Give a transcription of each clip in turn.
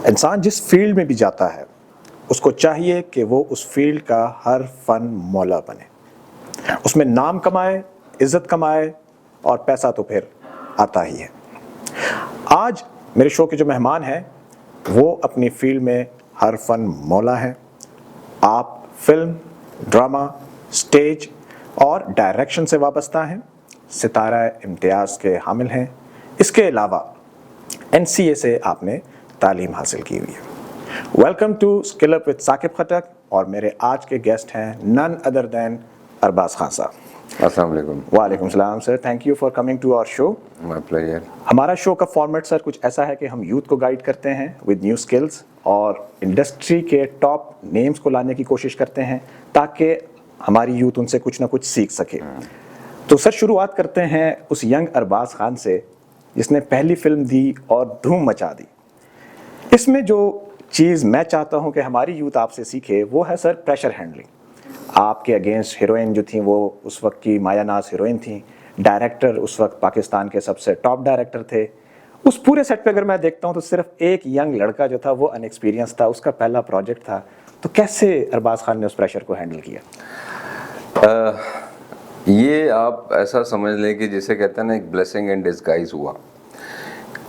इंसान जिस फील्ड में भी जाता है उसको चाहिए कि वो उस फील्ड का हर फन मौला बने, उसमें नाम कमाए, इज्जत कमाए और पैसा तो फिर आता ही है। आज मेरे शो के जो मेहमान हैं वो अपनी फील्ड में हर फन मौला हैं। आप फिल्म, ड्रामा, स्टेज और डायरेक्शन से वाबस्ता हैं, सितारा इम्तियाज़ के हामिल हैं। इसके अलावा NCA से आपने तालीम हासिल की हुई है। Welcome to skill up with Saqib Khattak और मेरे आज के गेस्ट हैं none other than Arbaaz Khan साहब। अस्सलाम वालेकुम। वालेकुम सलाम sir, thank you for coming to our show. My pleasure. हमारा शो का फॉर्मेट सर कुछ ऐसा है कि हम यूथ को गाइड करते हैं विद न्यू स्किल्स और इंडस्ट्री के टॉप नेम्स को लाने की कोशिश करते हैं ताकि हमारी यूथ उनसे कुछ ना कुछ सीख सके। तो सर शुरुआत करते हैं उस यंग अरबाज खान से जिसने पहली फिल्म दी और धूम मचा दी। इसमें जो चीज़ मैं चाहता हूं कि हमारी यूथ आपसे सीखे वो है सर प्रेशर हैंडलिंग। आपके अगेंस्ट हीरोइन जो थी वो उस वक्त की माया नाज हीरोइन थी, डायरेक्टर उस वक्त पाकिस्तान के सबसे टॉप डायरेक्टर थे। उस पूरे सेट पे अगर मैं देखता हूं तो सिर्फ एक यंग लड़का जो था वो अनएक्सपीरियंस था, उसका पहला प्रोजेक्ट था। तो कैसे अरबाज खान ने उस प्रेशर को हैंडल किया? ये आप ऐसा समझ लें कि जिसे कहते हैं ना, एक ब्लेसिंग इन डिस्गाइज हुआ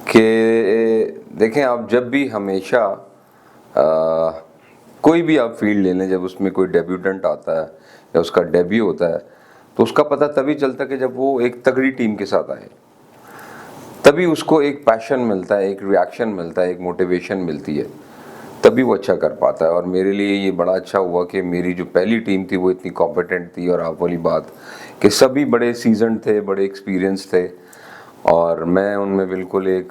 कि देखें, आप जब भी हमेशा कोई भी आप फील्ड ले लें, जब उसमें कोई डेब्यूटेंट आता है या उसका डेब्यू होता है तो उसका पता तभी चलता है कि जब वो एक तगड़ी टीम के साथ आए, तभी उसको एक पैशन मिलता है, एक रिएक्शन मिलता है, एक मोटिवेशन मिलती है, तभी वो अच्छा कर पाता है। और मेरे लिए ये बड़ा अच्छा हुआ कि मेरी जो पहली टीम थी वो इतनी कॉम्पिटेंट थी, और आप वाली बात कि सभी बड़े सीजन थे, बड़े एक्सपीरियंस थे, और मैं उनमें बिल्कुल एक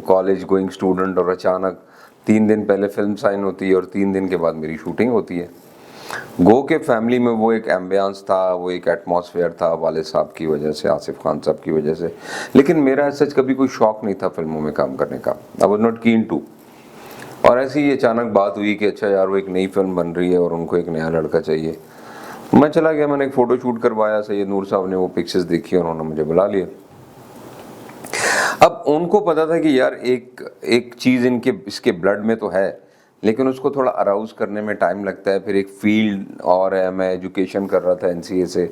कॉलेज गोइंग स्टूडेंट। और अचानक 3 दिन पहले फिल्म साइन होती है और 3 दिन के बाद मेरी शूटिंग होती है। गो के फैमिली में वो एक एम्बियंस था, वो एक एटमॉस्फेयर था वाले साहब की वजह से, आसिफ खान साहब की वजह से। लेकिन मेरा सच कभी कोई शौक नहीं था फिल्मों में काम करने का। I was not keen to. और ऐसी ही अचानक बात हुई कि अच्छा यार, वो एक नई फिल्म बन रही है और उनको एक नया लड़का चाहिए। मैं चला गया, मैंने एक फ़ोटो शूट करवाया, सैयद नूर साहब ने वो पिक्चर्स देखी और उन्होंने मुझे बुला लिया। अब उनको पता था कि यार एक चीज़ इसके ब्लड में तो है, लेकिन उसको थोड़ा अराउज करने में टाइम लगता है। फिर एक फील्ड और है, मैं एजुकेशन कर रहा था NCA से,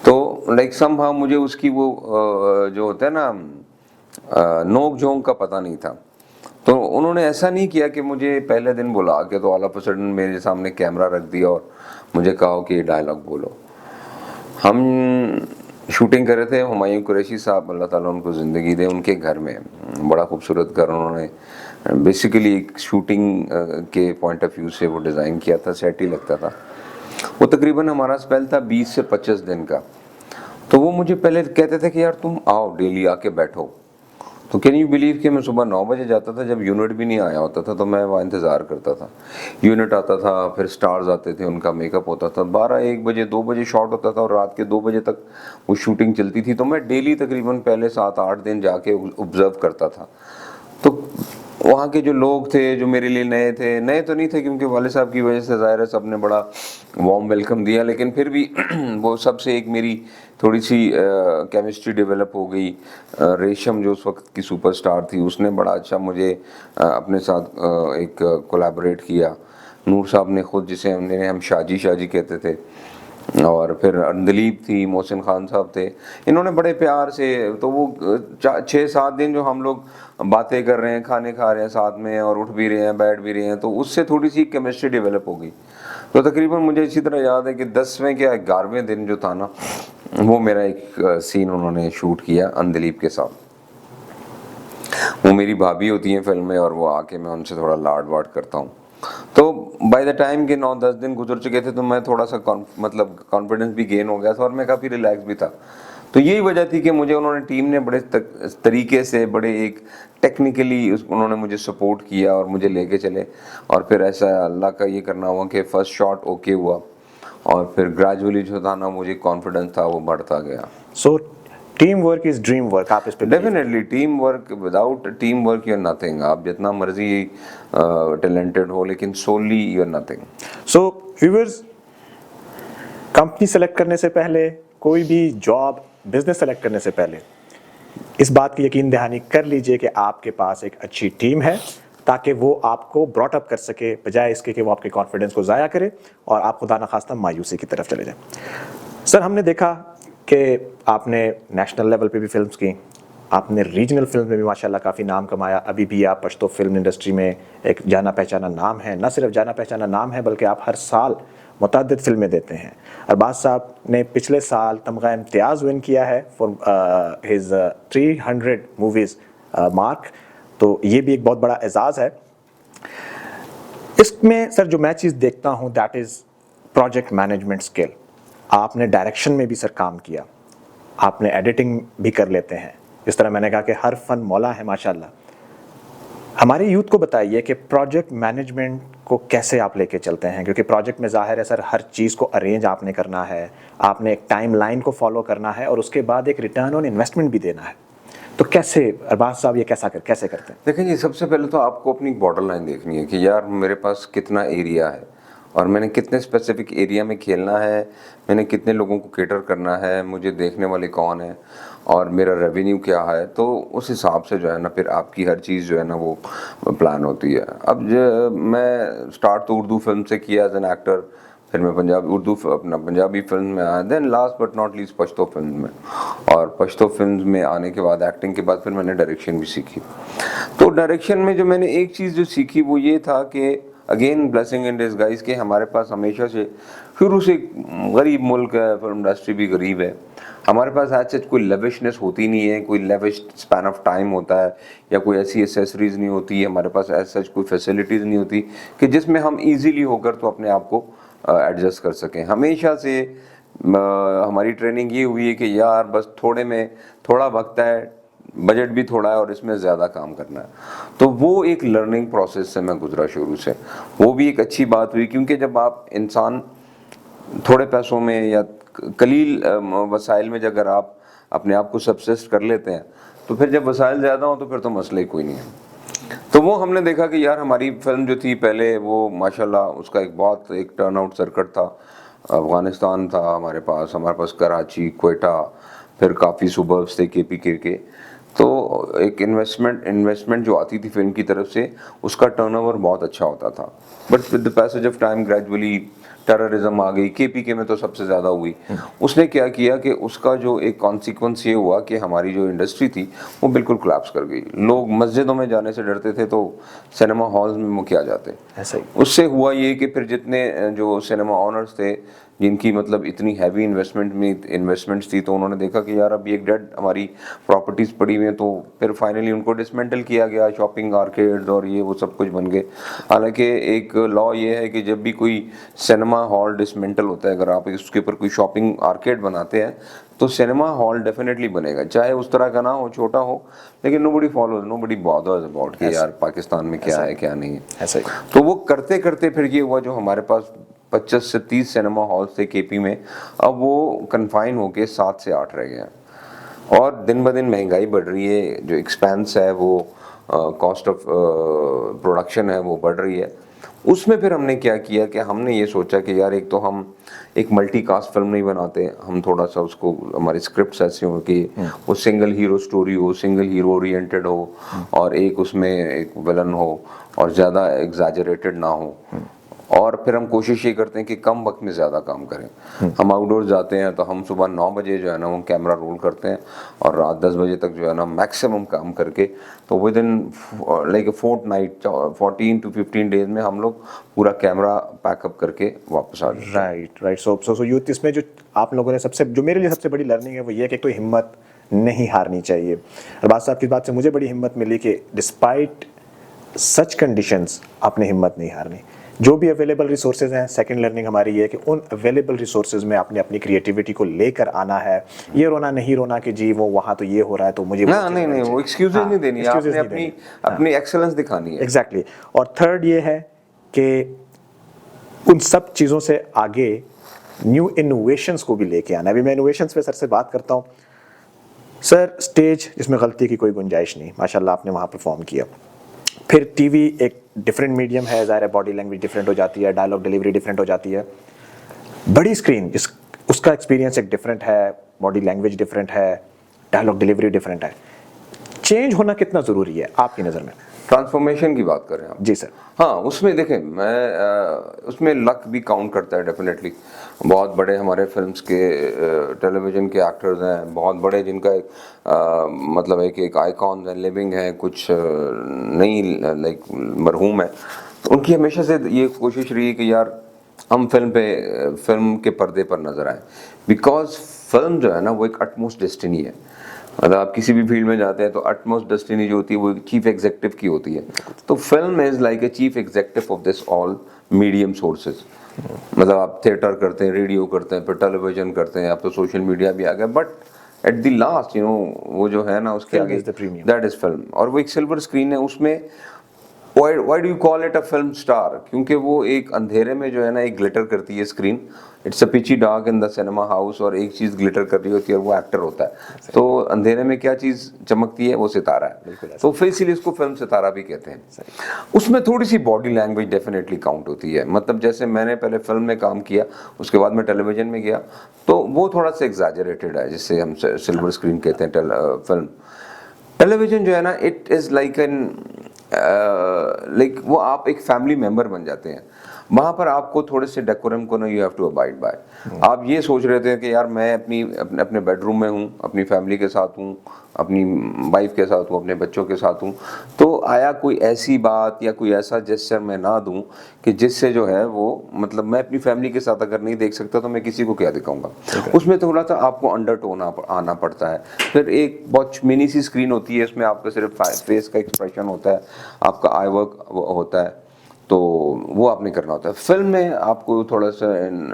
तो लाइक समहाउ मुझे उसकी वो जो होता है ना, नोक झोंक का पता नहीं था। तो उन्होंने ऐसा नहीं किया कि मुझे पहले दिन बुला के तो ऑल ऑफ अ सडन मेरे सामने कैमरा रख दिया और मुझे कहा कि ये डायलॉग बोलो। हम शूटिंग कर रहे थे, हुमायूं कुरैशी साहब, अल्लाह ताला उनको ज़िंदगी दे, उनके घर में बड़ा खूबसूरत घर उन्होंने बेसिकली एक शूटिंग के पॉइंट ऑफ व्यू से वो डिज़ाइन किया था, सेट ही लगता था। वो तकरीबन हमारा स्पेल था 20 से 25 दिन का। तो वो मुझे पहले कहते थे कि यार तुम आओ, डेली आके बैठो। तो कैन यू बिलीव कि मैं सुबह 9 बजे जाता था, जब यूनिट भी नहीं आया होता था तो मैं वहाँ इंतज़ार करता था। यूनिट आता था, फिर स्टार्स आते थे, उनका मेकअप होता था, 12-1 बजे 2 बजे शॉट होता था और रात के 2 बजे तक वो शूटिंग चलती थी। तो मैं डेली तकरीबन पहले 7-8 दिन जाके ऑब्ज़र्व करता था। तो वहाँ के जो लोग थे, जो मेरे लिए नए थे, नए तो नहीं थे क्योंकि वाले साहब की वजह से ज़ाहिर है सब ने बड़ा वार्म वेलकम दिया, लेकिन फिर भी वो सबसे एक मेरी थोड़ी सी केमिस्ट्री डेवलप हो गई। रेशम जो उस वक्त की सुपरस्टार थी, उसने बड़ा अच्छा मुझे अपने साथ एक कोलैबोरेट किया। नूर साहब ने खुद, जिसे हम शाजी शाजी कहते थे, और फिर दिलीप थी, मोहसिन खान साहब थे, इन्होंने बड़े प्यार से, तो वो 6-7 दिन जो हम लोग बातें कर रहे हैं, खाने खा रहे हैं साथ में और उठ भी रहे हैं, बैठ भी रहे हैं, तो उससे थोड़ी सी केमिस्ट्री डेवलप हो गई। तो तकरीबन मुझे इसी तरह याद है कि 10वें या 11वें दिन जो था ना, वो मेरा एक सीन उन्होंने शूट किया दिलीप के साथ। वो मेरी भाभी होती हैं फिल्म में और वो आके मैं उनसे थोड़ा लाड वाड करता हूँ। तो बाय द टाइम के 9-10 दिन गुजर चुके थे तो मैं थोड़ा सा मतलब कॉन्फिडेंस भी गेन हो गया था और मैं काफ़ी रिलैक्स भी था। तो यही वजह थी कि मुझे उन्होंने, टीम ने बड़े तरीके से, बड़े एक टेक्निकली उन्होंने मुझे सपोर्ट किया और मुझे लेके चले। और फिर ऐसा अल्लाह का ये करना हुआ कि फर्स्ट शॉट ओके हुआ और फिर ग्रेजुअली जो था ना, मुझे कॉन्फिडेंस था वो बढ़ता गया। So team work is dream work, आप इस पे? Definitely team work, without team work you are nothing. आप जितना मर्जी टैलेंटेड हो, लेकिन solely you are nothing. So viewers, company select करने से पहले, कोई भी जॉब, बिजनेस सेलेक्ट करने से पहले इस बात की यकीन दहानी कर लीजिए कि आपके पास एक अच्छी टीम है ताकि वो आपको ब्रॉट अप कर सके, बजाय इसके कि वो आपके कॉन्फिडेंस को ज़ाया करे और आप खुदा न खास्ता मायूसी की तरफ चले जाएं। सर, हमने देखा कि आपने नेशनल लेवल पे भी फिल्म्स की, आपने रीजनल फिल्म में भी माशाल्लाह काफ़ी नाम कमाया। अभी भी आप पश्तो फिल्म इंडस्ट्री में एक जाना पहचाना नाम है। न सिर्फ जाना पहचाना नाम है बल्कि आप हर साल मुतअद्दिद फिल्में देते हैं। अरबाज साहब ने पिछले साल तमगा इम्तियाज़ विन किया है फॉर हिज 300 मूवीज़ मार्क, तो ये भी एक बहुत बड़ा एजाज़ है। इसमें सर जो मैं चीज़ देखता हूँ that is project management skill. आपने डायरेक्शन में भी सर काम किया, आपने एडिटिंग भी कर लेते हैं। इस तरह मैंने कहा कि हर फन मौला है माशाल्लाह। हमारे यूथ को बताइए कि प्रोजेक्ट मैनेजमेंट को कैसे आप लेके चलते हैं, क्योंकि प्रोजेक्ट में ज़ाहिर है सर हर चीज़ को अरेंज आपने करना है, आपने एक टाइम लाइन को फॉलो करना है और उसके बाद एक रिटर्न ऑन इन्वेस्टमेंट भी देना है। तो कैसे अरबाज साहब ये कैसे करते हैं? देखें जी, सबसे पहले तो आपको अपनी बॉर्डर लाइन देखनी है कि यार मेरे पास कितना एरिया है और मैंने कितने स्पेसिफिक एरिया में खेलना है, मैंने कितने लोगों को केटर करना है, मुझे देखने वाले कौन है और मेरा रेवेन्यू क्या है। तो उस हिसाब से जो है ना फिर आपकी हर चीज़ जो है ना वो प्लान होती है। अब मैं स्टार्ट तो उर्दू फिल्म से किया एज एन एक्टर, फिर मैं पंजाबी फिल्म में आया, then last but not least Pashto film में, और पश्तो फिल्म में आने के बाद एक्टिंग के बाद फिर मैंने डायरेक्शन भी सीखी। तो डायरेक्शन में जो मैंने एक चीज़ जो सीखी वो ये था कि अगेन ब्लेसिंग इन डिस्गाइज के हमारे पास हमेशा से शुरू से गरीब मुल्क है, फिल्म इंडस्ट्री भी गरीब है, हमारे पास आज सच कोई लेविशनेस होती नहीं है, कोई लेविश स्पैन ऑफ टाइम होता है या कोई ऐसी एसेसरीज नहीं होती, हमारे पास एज सच कोई फैसिलिटीज़ नहीं होती कि जिसमें हम इजीली होकर तो अपने आप को एडजस्ट कर सकें। हमेशा से हमारी ट्रेनिंग ये हुई है कि यार बस थोड़े में थोड़ा वक्त है, बजट भी थोड़ा है और इसमें ज़्यादा काम करना है। तो वो एक लर्निंग प्रोसेस से मैं गुजरा शुरू से, वो भी एक अच्छी बात हुई, क्योंकि जब आप इंसान थोड़े पैसों में या कलील वसाइल में अगर आप अपने आप को सबसिस्ट कर लेते हैं तो फिर जब वसाइल ज़्यादा हो तो फिर तो मसला ही कोई नहीं है। तो वो हमने देखा कि यार हमारी फिल्म जो थी पहले वो माशाल्लाह उसका एक टर्न आउट सर्किट था। अफ़गानिस्तान था हमारे पास कराची, क्वेटा, फिर काफ़ी सुबर्ब्स थे KP के। तो एक इन्वेस्टमेंट जो आती थी फिल्म की तरफ से उसका टर्नओवर बहुत अच्छा होता था। But with the passage of time gradually terrorism आ गई, KP में तो सबसे ज़्यादा हुई। उसने क्या किया कि उसका जो एक कॉन्सिक्वेंस ये हुआ कि हमारी जो इंडस्ट्री थी वो बिल्कुल कोलैप्स कर गई। लोग मस्जिदों में जाने से डरते थे तो सिनेमा हॉल्स में वो क्या जाते। ऐसा ही उससे हुआ ये कि फिर जितने जो सिनेमा ऑनर्स थे जिनकी मतलब इतनी हैवी इन्वेस्टमेंट्स थी, तो उन्होंने देखा कि यार अभी एक डेड हमारी प्रॉपर्टीज़ पड़ी हुई हैं, तो फिर फाइनली उनको डिसमेंटल किया गया, शॉपिंग आर्केड्स और ये वो सब कुछ बन गए। हालांकि एक लॉ ये है कि जब भी कोई सिनेमा हॉल डिसमेंटल होता है, अगर आप उसके ऊपर कोई शॉपिंग आर्केड बनाते हैं तो सिनेमा हॉल डेफिनेटली बनेगा, चाहे उस तरह का ना हो, छोटा हो, लेकिन नोबडी बॉदर्स अबाउट कि यार पाकिस्तान में क्या है क्या नहीं है। ऐसा ही तो वो करते करते फिर ये हुआ, जो हमारे पास 25 से 30 सिनेमा हॉल्स थे KP में, अब वो कन्फाइन होके 7 से 8 रह गए हैं। और दिन ब दिन महंगाई बढ़ रही है, जो एक्सपेंस है वो कॉस्ट ऑफ प्रोडक्शन है वो बढ़ रही है। उसमें फिर हमने क्या किया कि हमने ये सोचा कि यार एक तो हम एक मल्टी कास्ट फिल्म नहीं बनाते, हम थोड़ा सा उसको, हमारी स्क्रिप्ट्स ऐसी हो कि वो सिंगल हीरो स्टोरी हो, सिंगल हीरो ओरिएंटेड हो और एक उसमें एक विलन हो और ज़्यादा एग्जैजरेटेड ना हो। और फिर हम कोशिश ये करते हैं कि कम वक्त में ज़्यादा काम करें। हम आउटडोर जाते हैं तो हम सुबह 9 बजे जो है ना वो कैमरा रोल करते हैं और रात 10 बजे तक जो है ना मैक्सिमम काम करके, तो within like fortnight 14 to 15 days में हम लोग पूरा कैमरा पैकअप करके वापस आ जाते हैं। राइट। सो यूथ इसमें जो आप लोगों ने जो मेरे लिए सबसे बड़ी लर्निंग है वो ये है कि कोई हिम्मत नहीं हारनी चाहिए। अरबाज साहब की बात से मुझे बड़ी हिम्मत मिली कि डिस्पाइट सच कंडीशंस आपने हिम्मत नहीं हारनी। जो भी अवेलेबल रिसोर्सेज हैं, सेकंड लर्निंग हमारी ये है कि उन अवेलेबल रिसोर्सेज में आपने अपनी क्रिएटिविटी को लेकर आना है। ये रोना नहीं रोना कि जी वो वहाँ तो ये हो रहा है तो मुझे नहीं वो एक्सक्यूजेज नहीं देनी, आपने अपनी एक्सेलेंस दिखानी है। एग्जैक्टली। और थर्ड ये है कि उन सब चीज़ों से आगे न्यू इनोवेशंस को भी लेके आना। अभी मैं इनोवेशंस पे सर से बात करता हूँ। सर स्टेज जिसमें गलती की कोई गुंजाइश नहीं, माशाल्लाह आपने वहाँ परफॉर्म किया। फिर टीवी एक डिफरेंट मीडियम है, ज़ाहिर है बॉडी लैंग्वेज डिफरेंट हो जाती है, डायलॉग डिलीवरी डिफरेंट हो जाती है। बड़ी स्क्रीन उसका एक्सपीरियंस एक डिफरेंट है, बॉडी लैंग्वेज डिफरेंट है, डायलॉग डिलीवरी डिफरेंट है। चेंज होना कितना ज़रूरी है आपकी नज़र में? ट्रांसफॉर्मेशन की बात करें आप। जी सर। हाँ, उसमें देखें उसमें लक भी काउंट करता है डेफिनेटली। बहुत बड़े हमारे फिल्म्स के टेलीविज़न के एक्टर्स हैं, बहुत बड़े जिनका एक मतलब एक आइकॉन है, लिविंग है, कुछ नहीं लाइक मरहूम है। तो उनकी हमेशा से ये कोशिश रही है कि यार हम फिल्म के पर्दे पर नज़र आए, बिकॉज फिल्म जो है ना वो एक अटमोस्ट डेस्टिनी है। मतलब आप किसी भी फील्ड में जाते हैं तो अटमोस्ट डेस्टिनी जो होती है वो चीफ एग्जीक्यूटिव की होती है। तो film is like a chief executive of this all medium sources. मतलब आप थिएटर करते हैं, रेडियो करते हैं, फिर टेलीविजन करते हैं, अब तो सोशल मीडिया भी आ गया, बट एट द लास्ट वो जो है ना उसके Film आगे is the premium. That is film. और वो एक सिल्वर स्क्रीन है, उसमें why do you call it a film star? क्योंकि वो एक अंधेरे में जो है ना एक ग्लिटर करती है screen. It's a peachy dark in the cinema house, और एक चीज़ ग्लिटर कर रही होती है और वो एक्टर होता है। तो अंधेरे में क्या चीज़ चमकती है? वो सितारा है। तो फिर इसीलिए इसको फिल्म सितारा भी कहते हैं। उसमें थोड़ी सी बॉडी लैंग्वेज डेफिनेटली काउंट होती है। मतलब जैसे मैंने पहले फिल्म में काम किया, उसके बाद मैं टेलीविजन में गया, तो वो थोड़ा सा एग्जैजरेटेड है, जिससे हम सिल्वर स्क्रीन कहते हैं फिल्म। टेलीविजन जो है ना इट इज़ लाइक लाइक वो आप एक फैमिली मेंबर बन जाते हैं। वहाँ पर आपको थोड़े से डेकोरम को ना you have to abide by. आप ये सोच रहे थे कि यार मैं अपने बेडरूम में हूँ, अपनी फैमिली के साथ हूँ, अपनी वाइफ के साथ हूँ, अपने बच्चों के साथ हूँ, तो आया कोई ऐसी बात या कोई ऐसा जेस्चर मैं ना दूँ कि जिससे जो है वो मतलब मैं अपनी फैमिली के साथ अगर नहीं देख सकता तो मैं किसी को क्या दिखाऊंगा। उसमें थोड़ा सा आपको अंडरटोन आना पड़ता है। फिर एक बहुत मिनी सी स्क्रीन होती है, इसमें आपका सिर्फ फेस का एक्सप्रेशन होता है, आपका आई वर्क होता है, तो वो आपने करना होता है। फिल्म में आपको थोड़ा सा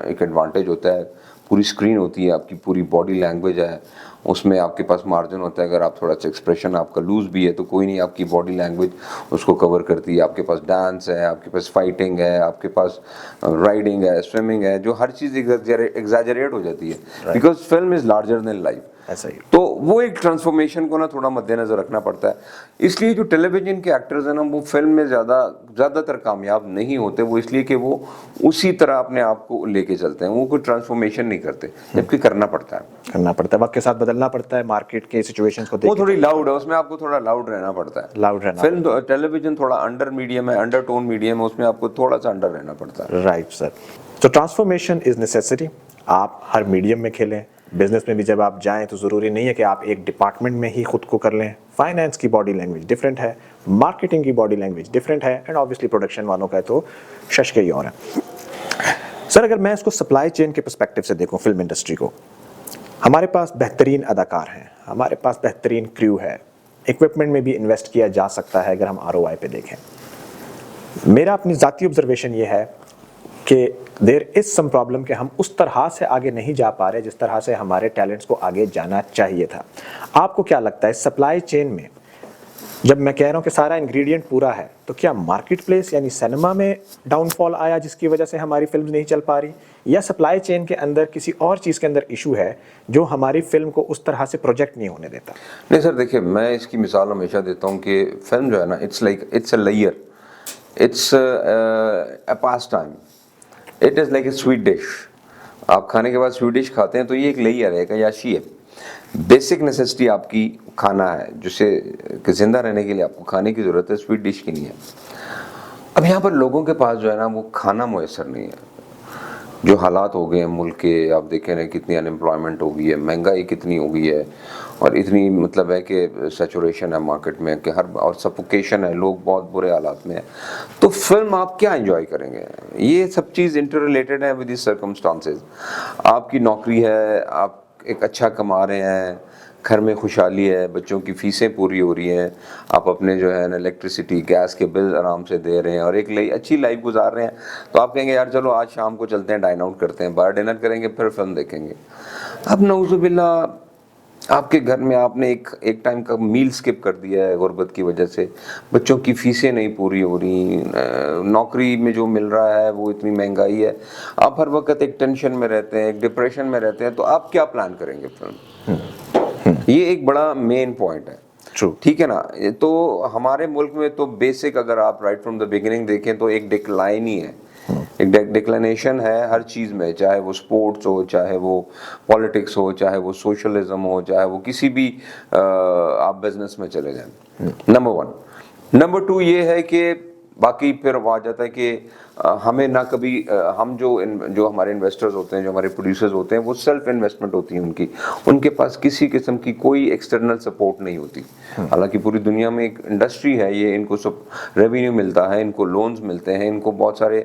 एक एडवांटेज होता है, पूरी स्क्रीन होती है, आपकी पूरी बॉडी लैंग्वेज है, उसमें आपके पास मार्जिन होता है। अगर आप थोड़ा सा एक्सप्रेशन आपका लूज भी है तो कोई नहीं, आपकी बॉडी लैंग्वेज उसको कवर करती है। आपके पास डांस है, आपके पास फाइटिंग है, आपके पास राइडिंग है, स्विमिंग है, जो हर चीज़ एग्जैजरेट हो जाती है, because film is larger than life. ऐसा ही। तो वो एक ट्रांसफॉर्मेशन को ना थोड़ा मद्देनजर रखना पड़ता है। इसलिए जो टेलीविजन के एक्टर्स हैं ना वो फिल्म में ज़्यादातर कामयाब नहीं होते, वो इसलिए कि वो उसी तरह अपने आप को लेके चलते हैं, वो कोई ट्रांसफॉर्मेशन नहीं करते, जबकि करना पड़ता है, वक्त के साथ बदलना पड़ता है, मार्केट के सिचुएशंस को वो देख थोड़ी लाउड है, उसमें आपको थोड़ा लाउड रहना पड़ता है। लाउड रहना फिल्म टेलीविजन थोड़ा अंडर मीडियम है, अंडर टोन मीडियम है, उसमें आपको थोड़ा सा अंडर रहना पड़ता है। Right sir. तो ट्रांसफॉर्मेशन इज नेसेसरी। आप हर मीडियम में खेलें, बिजनेस में भी जब आप जाएं तो ज़रूरी नहीं है कि आप एक डिपार्टमेंट में ही खुद को कर लें। फाइनेंस की बॉडी लैंग्वेज डिफरेंट है, मार्केटिंग की बॉडी लैंग्वेज डिफरेंट है, एंड ऑब्वियसली प्रोडक्शन वालों का तो शश के ही और है। सर अगर मैं इसको सप्लाई चेन के पर्सपेक्टिव से देखूं फिल्म इंडस्ट्री को, हमारे पास बेहतरीन अदाकार हैं, हमारे पास बेहतरीन क्रू है, इक्विपमेंट में भी इन्वेस्ट किया जा सकता है अगर हम ROI पे देखें। मेरा अपनी ज़ाती ऑब्जर्वेशन ये है कि देयर इज सम प्रॉब्लम कि हम उस तरह से आगे नहीं जा पा रहे जिस तरह से हमारे टैलेंट्स को आगे जाना चाहिए था। आपको क्या लगता है सप्लाई चेन में, जब मैं कह रहा हूँ कि सारा इंग्रेडिएंट पूरा है, तो क्या मार्केट प्लेस यानी सिनेमा में डाउनफॉल आया जिसकी वजह से हमारी फिल्म नहीं चल पा रही, या सप्लाई चेन के अंदर किसी और चीज़ के अंदर इशू है जो हमारी फिल्म को उस तरह से प्रोजेक्ट नहीं होने देता? नहीं सर, देखिए मैं इसकी मिसाल हमेशा देता हूँ कि फिल्म जो है ना it's a layer, it's a pass time, it is like a sweet dish. आप खाने के बाद स्वीट डिश खाते हैं तो ये एक लेयर है, एक अयाशी है। बेसिक नेसेसिटी आपकी खाना है, जिससे कि जिंदा रहने के लिए आपको खाने की ज़रूरत है, स्वीट डिश की नहीं है। अब यहाँ पर लोगों के पास जो है ना वो खाना मुयसर नहीं है। जो हालात हो गए हैं मुल्क के, आप देखें ना कितनी अनएम्प्लॉयमेंट हो गई है, महंगाई कितनी हो गई है, और इतनी मतलब है कि सैचुरेशन है मार्केट में कि हर, और सफोकेशन है, लोग बहुत बुरे हालात में हैं। तो फिल्म आप क्या एंजॉय करेंगे? ये सब चीज़ इंटर रिलेटेड है विद दिस सर्कमस्टांसेस। आपकी नौकरी है, आप एक अच्छा कमा रहे हैं, घर में खुशहाली है, बच्चों की फीसें पूरी हो रही हैं, आप अपने जो है ना इलेक्ट्रिसिटी गैस के बिल आराम से दे रहे हैं और एक अच्छी लाइफ गुजार रहे हैं, तो आप कहेंगे यार चलो आज शाम को चलते हैं, डाइन आउट करते हैं, बाहर डिनर करेंगे, फिर फिल्म देखेंगे। अब नऊजुबिल्ला आपके घर में आपने एक टाइम का मील स्किप कर दिया है गुर्बत की वजह से, बच्चों की फीसें नहीं पूरी हो रही, नौकरी में जो मिल रहा है वो इतनी महंगाई है, आप हर वक्त एक टेंशन में रहते हैं, एक डिप्रेशन में रहते हैं, तो आप क्या प्लान करेंगे फिल्म? ये एक बड़ा मेन पॉइंट है। True. ठीक है ना। तो हमारे मुल्क में तो बेसिक अगर आप राइट फ्रॉम द बिगिनिंग देखें तो एक डिक्लाइन ही है, एक डिक्लाइनेशन है हर चीज़ में, चाहे वो स्पोर्ट्स हो, चाहे वो पॉलिटिक्स हो, चाहे वो सोशलिज्म हो, चाहे वो किसी भी आप बिजनेस में चले जाएं। Number one. नंबर 2 ये है कि बाकी फिर आ जाता है कि हमें ना कभी हम जो हमारे इन्वेस्टर्स होते हैं, जो हमारे प्रोड्यूसर्स होते हैं, वो सेल्फ इन्वेस्टमेंट होती है उनके पास किसी किस्म की कोई एक्सटर्नल सपोर्ट नहीं होती। हालांकि पूरी दुनिया में एक इंडस्ट्री है ये, इनको सब रेवेन्यू मिलता है, इनको लोन्स मिलते हैं, इनको बहुत सारे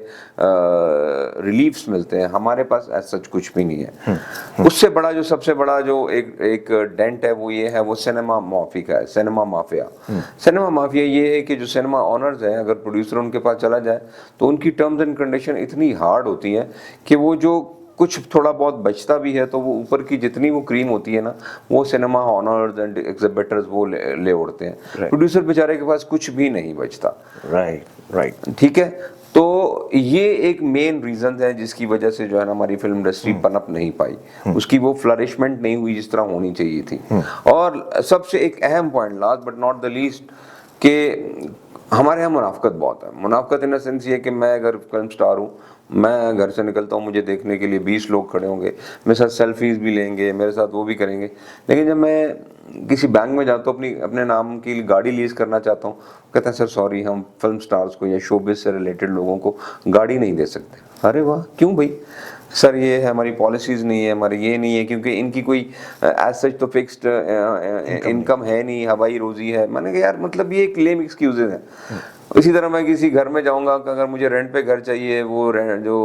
रिलीफ्स मिलते हैं। हमारे पास ऐसा सच कुछ भी नहीं है। उससे बड़ा जो सबसे बड़ा जो एक डेंट है वो ये है, वो सिनेमा माफी का है, सिनेमा माफिया। सिनेमा माफिया ये है कि जो सिनेमा ऑनर्स हैं, अगर प्रोड्यूसर उनके पास चला जाए तो उनकी टर्म्स एंड कंडीशन इतनी हार्ड होती हैं कि वो जो कुछ थोड़ा बहुत बचता भी है तो वो ऊपर की जितनी वो क्रीम होती है ना, वो सिनेमा ऑनर्स एंड एग्जिबिटर्स वो ले उड़ते हैं। प्रोड्यूसर बेचारे के पास कुछ भी नहीं बचता। राइट। ठीक है, तो ये एक मेन रीजन है जिसकी वजह से जो है ना हमारी फिल्म इंडस्ट्री पनप नहीं पाई, उसकी वो फ्लरिशमेंट नहीं हुई जिस तरह होनी चाहिए थी। और सबसे एक अहम point, last but not the least, कि हमारे यहाँ मुनाफकत बहुत है। मुनाफकत इन द सेंस ये कि मैं अगर फिल्म स्टार हूँ, मैं घर से निकलता हूँ, मुझे देखने के लिए 20 लोग खड़े होंगे, मेरे साथ सेल्फीज भी लेंगे, मेरे साथ वो भी करेंगे। लेकिन जब मैं किसी बैंक में जाता हूँ, अपने नाम की गाड़ी लीज करना चाहता हूँ, कहते हैं सर सॉरी, हम फिल्म स्टार्स को या शोबिज से रिलेटेड लोगों को गाड़ी नहीं दे सकते। अरे वाह, क्यों भाई? सर ये है, हमारी पॉलिसीज नहीं है, हमारी ये नहीं है, क्योंकि इनकी कोई एज सच तो फिक्स्ड इनकम है नहीं, हवाई रोजी है। मैंने कहा यार, मतलब ये एक लेम एक्सक्यूजेज है। इसी तरह मैं किसी घर में जाऊंगा, अगर मुझे रेंट पे घर चाहिए, वो जो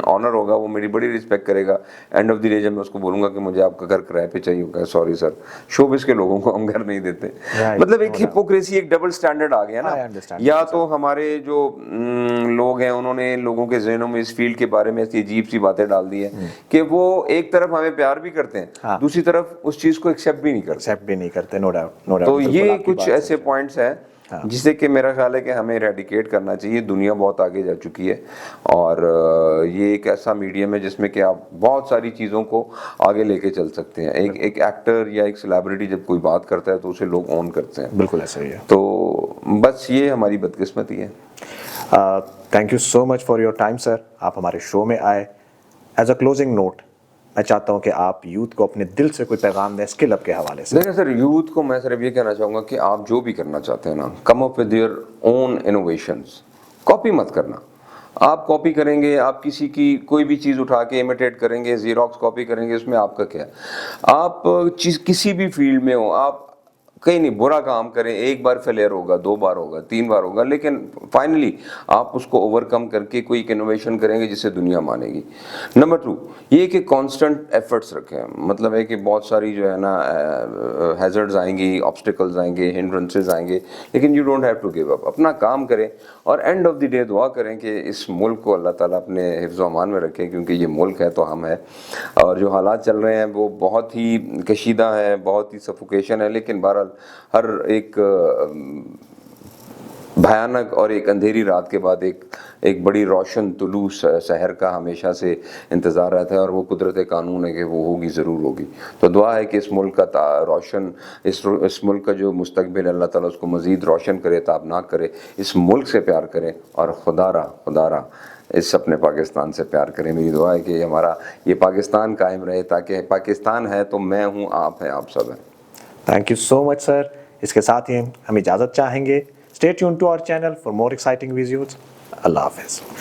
ऑनर होगा वो मेरी बड़ी रिस्पेक्ट करेगा। एंड ऑफ द डे जब मैं उसको बोलूंगा कि मुझे आपका घर किराए पे चाहिए, होगा सॉरी सर, शोबिस के लोगों को हम घर नहीं देते। मतलब एक हिपोक्रेसी, एक डबल स्टैंडर्ड आ गया ना। या तो हमारे जो लोग हैं उन्होंने लोगों के ज़हनों में इस फील्ड के बारे में ऐसी अजीब सी बातें डाल दी है कि वो एक तरफ हमें प्यार भी करते हैं, दूसरी तरफ उस चीज को एक्सेप्ट भी नहीं करते। No doubt. तो ये कुछ ऐसे पॉइंट्स हैं जिसे कि मेरा ख्याल है कि हमें इरेडिकेट करना चाहिए। दुनिया बहुत आगे जा चुकी है और ये एक ऐसा मीडियम है जिसमें कि आप बहुत सारी चीज़ों को आगे लेके चल सकते हैं। एक एक्टर या एक सेलिब्रिटी जब कोई बात करता है तो उसे लोग ऑन करते हैं। बिल्कुल ऐसा ही है। तो बस ये हमारी बदकिस्मती है। Thank you so much for your time sir, आप हमारे शो में आए। एज अ क्लोजिंग नोट, मैं चाहता हूं कि आप यूथ को अपने दिल से कोई पैगाम दें स्किल अप के हवाले से। देखिए सर, यूथ को मैं सिर्फ ये कहना चाहूँगा कि आप जो भी करना चाहते हैं ना, come up with your own innovations. Copy मत करना। आप कॉपी करेंगे, आप किसी की कोई भी चीज़ उठा के इमिटेट करेंगे, जीरोक्स कॉपी करेंगे, उसमें आपका क्या है? आप चीज़ किसी भी फील्ड में हो, आप कहीं नहीं बुरा काम करें, एक बार फेलियर होगा, 2 बार होगा, 3 बार होगा, लेकिन फाइनली आप उसको ओवरकम करके कोई एक इनोवेशन करेंगे जिससे दुनिया मानेगी। नंबर 2 ये कि कांस्टेंट एफर्ट्स रखें। मतलब है कि बहुत सारी जो है ना हैजर्ड्स आएंगी, ऑब्स्टिकल्स आएंगे, हिंड्रेंसेस आएंगे, लेकिन you don't have to give up. अपना काम करें और एंड ऑफ द डे दुआ करें कि इस मुल्क को अल्लाह ताला अपने हिफ्ज़ व अमान में रखे, क्योंकि ये मुल्क है तो हम है। और जो हालात चल रहे हैं वो बहुत ही कशीदा है, बहुत ही सफोकेशन है, लेकिन बहरहाल हर एक भयानक और एक अंधेरी रात के बाद एक बड़ी रोशन तुलू शहर का हमेशा से इंतज़ार रहता है, और वो कुदरत कानून है कि वो होगी, ज़रूर होगी। तो दुआ है कि इस मुल्क का रोशन, इस मुल्क का जो मुस्तकबिल अल्लाह ताला उसको मज़ीद रोशन करे, ताबनाक करे। इस मुल्क से प्यार करें और खुदारा इस अपने पाकिस्तान से प्यार करें। मेरी दुआ है कि हमारा ये पाकिस्तान कायम रहे, ताकि पाकिस्तान है तो मैं हूँ, आप हैं, आप सब हैं। Thank you so much sir. इसके साथ ही हम इजाज़त चाहेंगे। Stay tune to our channel for more exciting videos. अल्लाह हाफ़िज़।